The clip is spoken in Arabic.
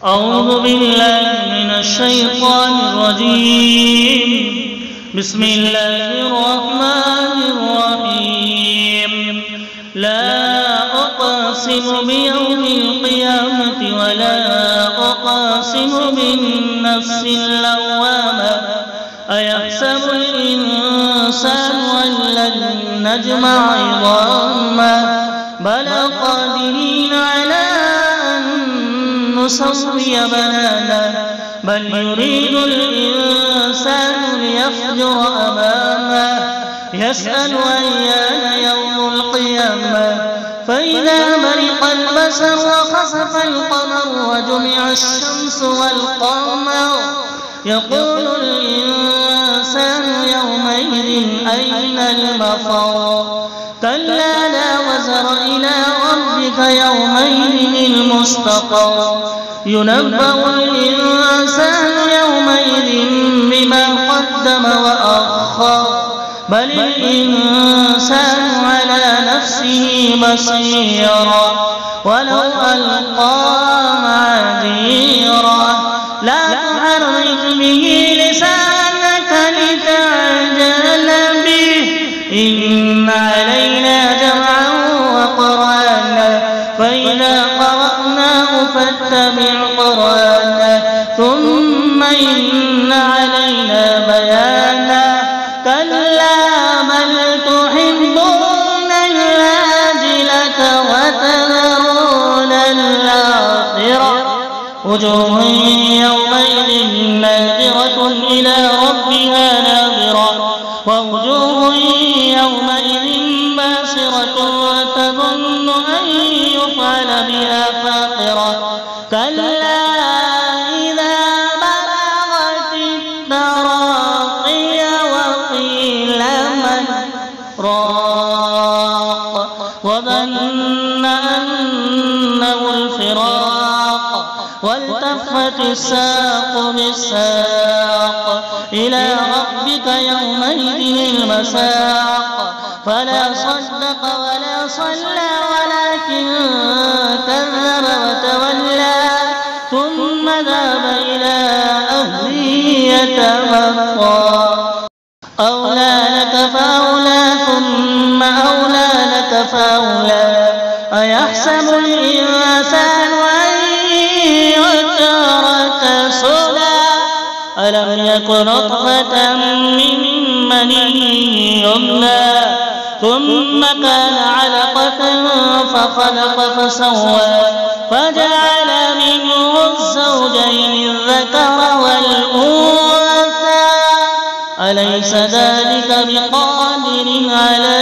أعوذ بالله من الشيطان الرجيم. بسم الله الرحمن الرحيم. لا أقسم بيوم القيامة ولا أقسم بالنفس اللوامة. أيحسب الإنسان أن لن نجمع عظامه بلى قادرين على أن نسوي بنانه بل يريد الإنسان ليفجر أمامه يسأل أيان يوم القيامة فإذا برق البصر وخسف القمر وجمع الشمس والقمر يقول الإنسان يومئذ أين المفر كلا لا وزر إلى ربك يومئذ المستقر ينبأ الإنسان يومئذ بما قدم وأخر بل الإنسان على نفسه بصيرا ولو ألقى معاذيرا لا تحرك به لسانك لتعجل به إن علينا جمعه وقرآنه فإذا قرأناه فاتبع قرآنه ثم إن علينا بيانه كلا بل تحبون العاجلة وتذرون الآخرة وجوه يومئذ ناظرة إلى ربها ناظرة ووجوه يومئذ باسرة تظن أن يفعل بها فاقرة كلا إذا بلغت التراقي وقيل من راق وظن أنه الفراق والتفت الساق بالساق إلى ربك يومئذ المساق فلا صدق ولا صلى ولكن كذب وتولى ثم ذهب إلى أهله يتمطى أولى لك فأولى ثم أولى لك فأولى أيحسب الإنسان أن يترك سدى ألم يكن نطفة من مني يمنى ثم كان علقة فخلق فسوى فجعل منه الزوجين الذكر والأنثى أليس ذلك بقادر على